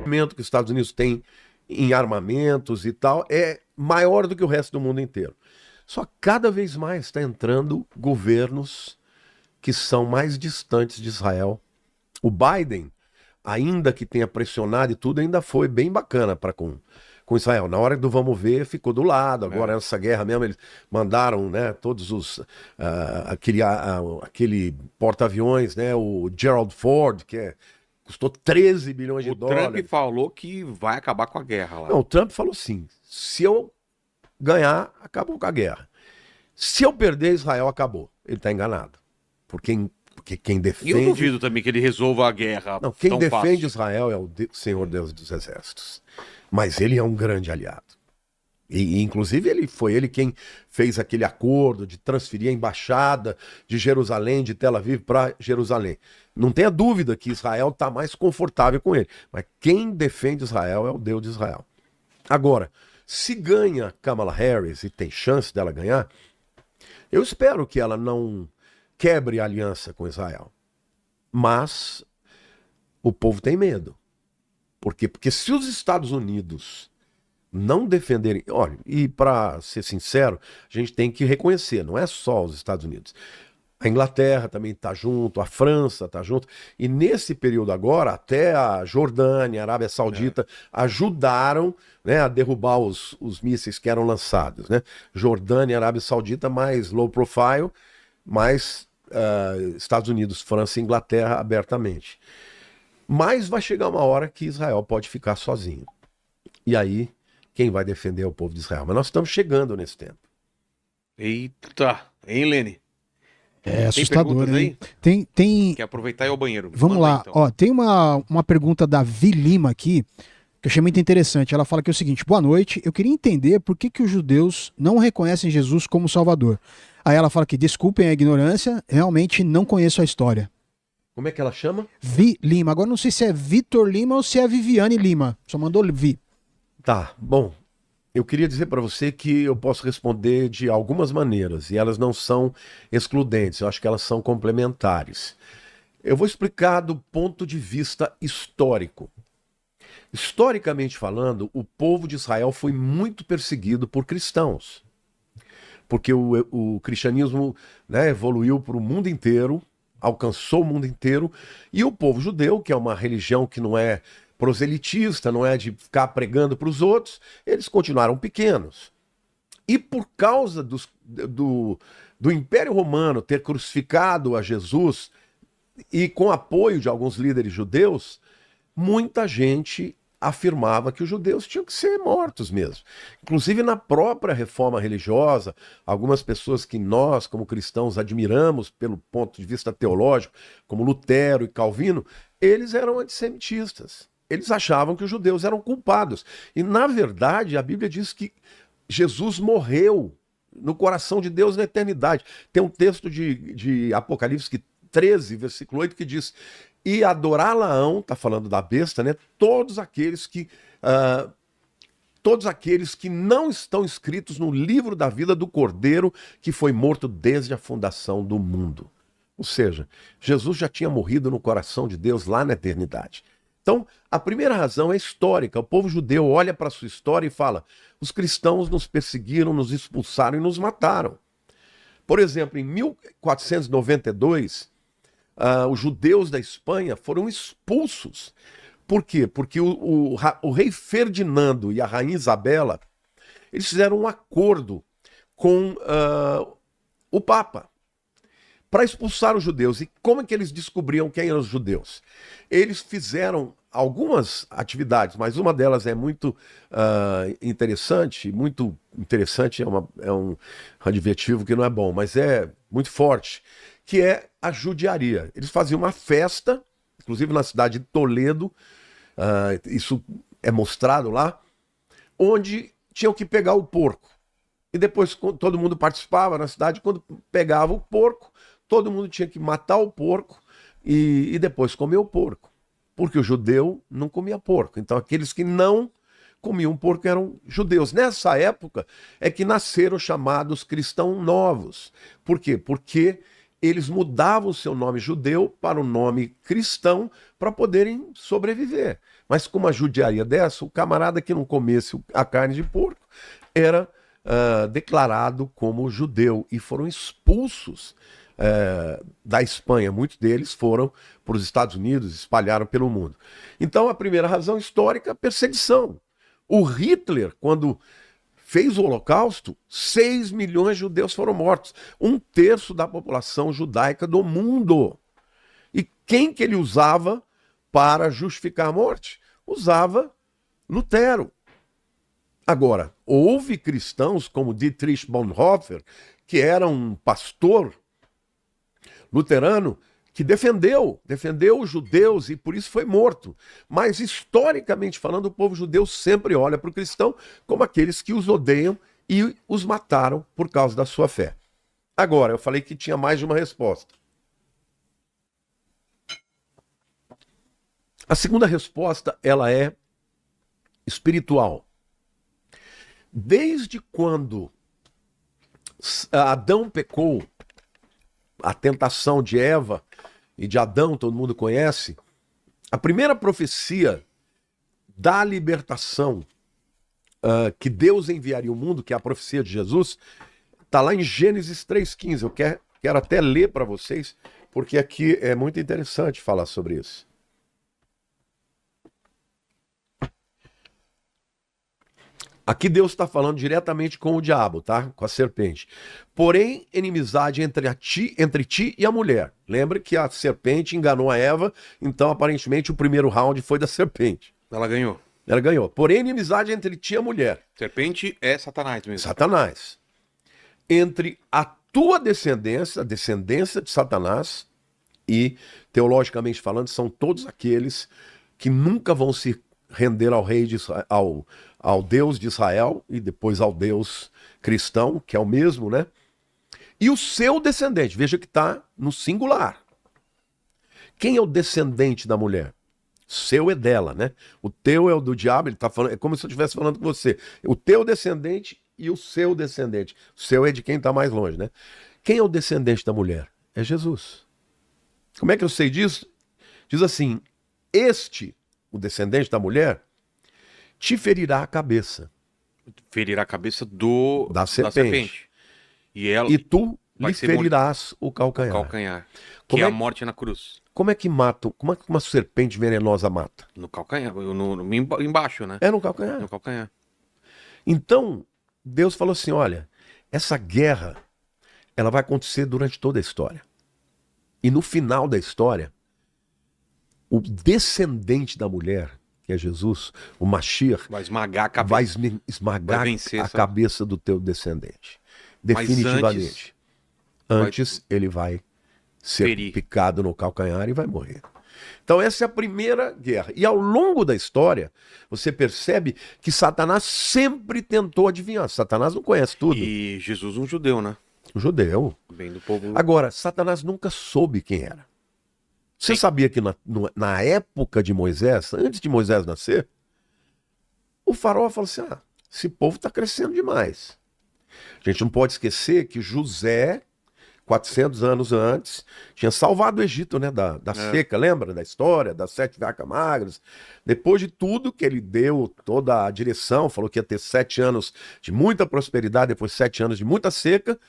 O que os Estados Unidos têm em armamentos e tal é maior do que o resto do mundo inteiro. Só que cada vez mais está entrando governos que são mais distantes de Israel. O Biden, ainda que tenha pressionado e tudo, ainda foi bem bacana para com Israel. Na hora do vamos ver, ficou do lado. Agora, essa guerra mesmo, eles mandaram, né, todos os... aquele porta-aviões, né, o Gerald Ford, custou 13 bilhões de dólares. O Trump falou que vai acabar com a guerra lá. Não, o Trump falou assim, se eu ganhar, acabou com a guerra. Se eu perder, Israel acabou. Ele está enganado. Porque quem defende... E eu duvido também que ele resolva a guerra. Não, quem defende Israel é o Senhor Deus dos Exércitos. Mas ele é um grande aliado. E inclusive, foi ele quem fez aquele acordo de transferir a embaixada de Jerusalém, de Tel Aviv, para Jerusalém. Não tenha dúvida que Israel está mais confortável com ele. Mas quem defende Israel é o Deus de Israel. Agora, se ganha Kamala Harris, e tem chance dela ganhar, eu espero que ela não quebre a aliança com Israel. Mas o povo tem medo. Por quê? Porque se os Estados Unidos não defenderem... Olha, e para ser sincero, a gente tem que reconhecer, não é só os Estados Unidos. A Inglaterra também está junto, a França está junto. E nesse período agora, até a Jordânia, a Arábia Saudita ajudaram, né, a derrubar os mísseis que eram lançados. Né? Jordânia e Arábia Saudita mais low profile, mais Estados Unidos, França e Inglaterra abertamente. Mas vai chegar uma hora que Israel pode ficar sozinho. E aí, quem vai defender é o povo de Israel. Mas nós estamos chegando nesse tempo. Eita, hein, Lene? É assustador, hein? Tem... Quer aproveitar e ir ao banheiro. Vamos lá. Então. Ó, tem uma pergunta da Vi Lima aqui, que eu achei muito interessante. Ela fala que é o seguinte: boa noite, eu queria entender por que os judeus não reconhecem Jesus como Salvador. Aí ela fala que, desculpem a ignorância, realmente não conheço a história. Como é que ela chama? Vi Lima. Agora não sei se é Vitor Lima ou se é Viviane Lima. Só mandou Vi. Tá, bom. Eu queria dizer para você que eu posso responder de algumas maneiras, e elas não são excludentes, eu acho que elas são complementares. Eu vou explicar do ponto de vista histórico. Historicamente falando, o povo de Israel foi muito perseguido por cristãos, porque o cristianismo, né, evoluiu para o mundo inteiro, alcançou o mundo inteiro, e o povo judeu, que é uma religião que não é proselitista, não é de ficar pregando para os outros, eles continuaram pequenos. E por causa do Império Romano ter crucificado a Jesus, e com apoio de alguns líderes judeus, muita gente afirmava que os judeus tinham que ser mortos mesmo. Inclusive na própria reforma religiosa, algumas pessoas que nós, como cristãos, admiramos pelo ponto de vista teológico, como Lutero e Calvino, eles eram antissemitistas. Eles achavam que os judeus eram culpados. E, na verdade, a Bíblia diz que Jesus morreu no coração de Deus na eternidade. Tem um texto de Apocalipse 13, versículo 8, que diz: e adorá-la-ão, está falando da besta, né? Todos aqueles que não estão escritos no livro da vida do Cordeiro, que foi morto desde a fundação do mundo. Ou seja, Jesus já tinha morrido no coração de Deus lá na eternidade. Então, a primeira razão é histórica. O povo judeu olha para a sua história e fala: os cristãos nos perseguiram, nos expulsaram e nos mataram. Por exemplo, em 1492, os judeus da Espanha foram expulsos. Por quê? Porque o rei Ferdinando e a rainha Isabela, eles fizeram um acordo com o Papa para expulsar os judeus. E como é que eles descobriam quem eram os judeus? Eles fizeram algumas atividades, mas uma delas é muito interessante é um adjetivo que não é bom, mas é muito forte, que é a judiaria. Eles faziam uma festa, inclusive na cidade de Toledo, isso é mostrado lá, onde tinham que pegar o porco. E depois todo mundo participava na cidade, quando pegava o porco, todo mundo tinha que matar o porco e depois comer o porco. Porque o judeu não comia porco. Então aqueles que não comiam porco eram judeus. Nessa época é que nasceram os chamados cristãos novos. Por quê? Porque eles mudavam o seu nome judeu para o nome cristão para poderem sobreviver. Mas com uma judiaria dessa, o camarada que não comesse a carne de porco era declarado como judeu e foram expulsos da Espanha. Muitos deles foram para os Estados Unidos, espalharam pelo mundo. Então, a primeira razão histórica, perseguição. O Hitler, quando fez o Holocausto, 6 milhões de judeus foram mortos. 1/3 da população judaica do mundo. E quem que ele usava para justificar a morte? Usava Lutero. Agora, houve cristãos como Dietrich Bonhoeffer, que era um pastor luterano, que defendeu os judeus e por isso foi morto. Mas, historicamente falando, o povo judeu sempre olha para o cristão como aqueles que os odeiam e os mataram por causa da sua fé. Agora, eu falei que tinha mais de uma resposta. A segunda resposta, ela é espiritual. Desde quando Adão pecou, a tentação de Eva e de Adão, todo mundo conhece, a primeira profecia da libertação que Deus enviaria ao mundo, que é a profecia de Jesus, está lá em Gênesis 3,15. Eu quero até ler para vocês, porque aqui é muito interessante falar sobre isso. Aqui Deus está falando diretamente com o diabo, tá? Com a serpente. Porém, inimizade entre ti e a mulher. Lembra que a serpente enganou a Eva, então aparentemente o primeiro round foi da serpente. Ela ganhou. Ela ganhou. Porém, inimizade entre ti e a mulher. Serpente é Satanás mesmo. Satanás. Entre a tua descendência, a descendência de Satanás, e, teologicamente falando, são todos aqueles que nunca vão se render ao rei de Israel, ao Deus de Israel e depois ao Deus cristão, que é o mesmo, né? E o seu descendente, veja que está no singular. Quem é o descendente da mulher? Seu é dela, né? O teu é o do diabo, ele está falando, é como se eu estivesse falando com você. O teu descendente e o seu descendente. O seu é de quem está mais longe, né? Quem é o descendente da mulher? É Jesus. Como é que eu sei disso? Diz assim, o descendente da mulher, te ferirá a cabeça. Ferirá a cabeça da serpente. E tu lhe ferirás o calcanhar. Calcanhar. Que é a morte na cruz. Como é que mata? Como é que uma serpente venenosa mata? No calcanhar, embaixo, né? É no calcanhar. No calcanhar. Então, Deus falou assim, olha, essa guerra, ela vai acontecer durante toda a história. E no final da história, o descendente da mulher, que é Jesus, o Mashiach, vai esmagar a cabeça, vai esmagar a cabeça do teu descendente. Definitivamente. Antes ele vai ser picado no calcanhar e vai morrer. Então essa é a primeira guerra. E ao longo da história, você percebe que Satanás sempre tentou adivinhar. Satanás não conhece tudo. E Jesus um judeu, né? Um judeu. Bem do povo. Agora, Satanás nunca soube quem era. Você sabia que na época de Moisés, antes de Moisés nascer, o faraó falou assim, esse povo está crescendo demais. A gente não pode esquecer que José, 400 anos antes, tinha salvado o Egito, né, da seca, lembra da história, das 7 vacas magras? Depois de tudo que ele deu, toda a direção, falou que ia ter 7 anos de muita prosperidade, depois 7 anos de muita seca,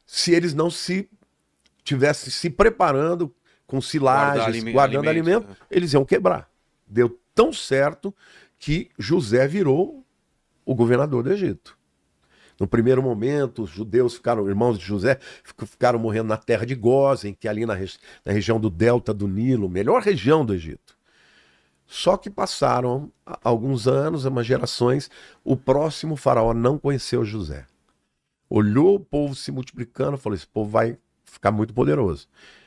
se eles não tivessem se preparando com silagens, guardando alimento, eles iam quebrar. Deu tão certo que José virou o governador do Egito. No primeiro momento, os judeus irmãos de José, ficaram morrendo na terra de Gósen, que é ali na região do delta do Nilo, melhor região do Egito. Só que passaram alguns anos, umas gerações, o próximo faraó não conheceu José. Olhou o povo se multiplicando, falou, esse povo vai ficar muito poderoso.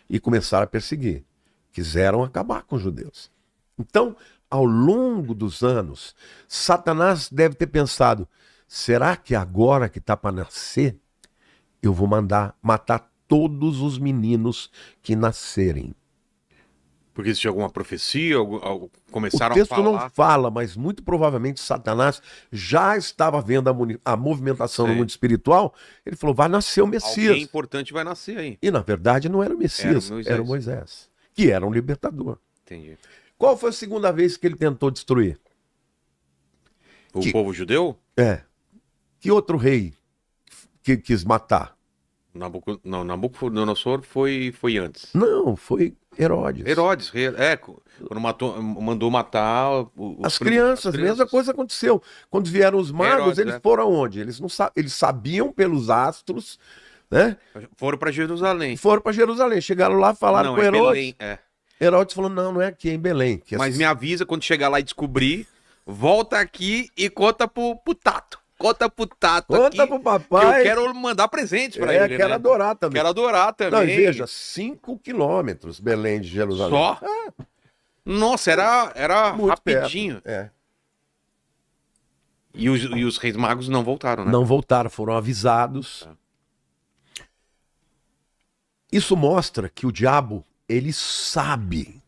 E começaram a perseguir. Quiseram acabar com os judeus. Então, ao longo dos anos, Satanás deve ter pensado, será que agora que está para nascer, eu vou mandar matar todos os meninos que nascerem? Porque existia alguma profecia, O começaram texto a falar. não fala, mas muito provavelmente Satanás já estava vendo a movimentação no Sim. mundo espiritual. Ele falou: vai nascer o Messias. Alguém importante vai nascer aí. E na verdade não era o Messias, Era o Moisés. era o Moisés, que era um libertador. Entendi. Qual foi a segunda vez que ele tentou destruir? O Que- povo judeu? Que outro rei que quis matar? Nabucodonosor foi antes. Não, foi Herodes. Herodes, quando mandou matar As crianças, mesma coisa aconteceu. Quando vieram os magos, Herodes, eles né? foram aonde? Eles não eles sabiam pelos astros, né? Foram para Jerusalém. E foram para Jerusalém. Chegaram lá, falaram Não, com é Herodes. Belém. Herodes falou: não, não é aqui, é em Belém. Que Mas me avisa quando chegar lá e descobrir, volta aqui e conta pro Tato. Conta pro Tato Conta aqui, pro que papai. eu quero mandar presentes pra ele, Quero né? adorar também. Quero adorar também. Não, e veja, 5 quilômetros Belém de Jerusalém. Só? Nossa, era Muito rapidinho. perto. E os reis magos não voltaram, né? Não voltaram, foram avisados. Isso mostra que o diabo, ele sabe